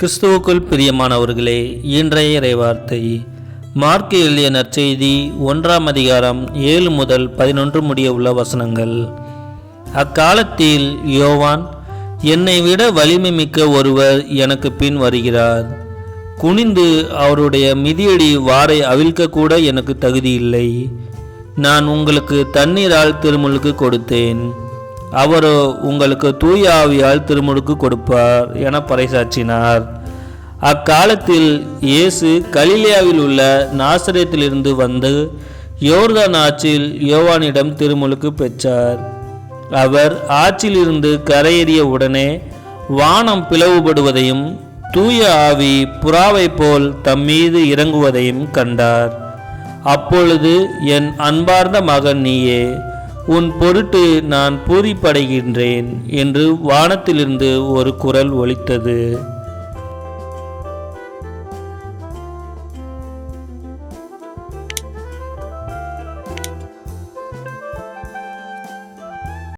கிறிஸ்துவுக்குள் பிரியமானவர்களே, இன்றைய இறைவார்த்தை மார்க்கு எழுதிய நற்செய்தி 1ஆம் அதிகாரம் 7 முதல் 11 முடிய உள்ள வசனங்கள். அக்காலத்தில் யோவான், என்னை விட வலிமை மிக்க ஒருவர் எனக்கு பின் வருகிறார். குனிந்து அவருடைய மிதியடி வாரை அவிழ்க்க கூட எனக்கு தகுதி இல்லை. நான் உங்களுக்கு தண்ணீரால் திருமுழுக்கு கொடுத்தேன், அவரோ உங்களுக்கு தூய ஆவியால் திருமுழுக்கு கொடுப்பார் என பறைசாற்றினார். அக்காலத்தில் இயேசு கலிலேயாவில் உள்ள நாசரேத்திலிருந்து வந்து யோர்தான் ஆற்றில் யோவானிடம் திருமுழுக்கு பெற்றார். அவர் ஆற்றிலிருந்து கரையேறிய உடனே வானம் பிளவுபடுவதையும் தூய ஆவி புறாவை போல் தம்மீது இறங்குவதையும் கண்டார். அப்பொழுது, என் அன்பார்ந்த மகன் நீயே, உன் பொருட்டு நான் பூரிப்படைகின்றேன் என்று வானத்திலிருந்து ஒரு குரல் ஒலித்தது.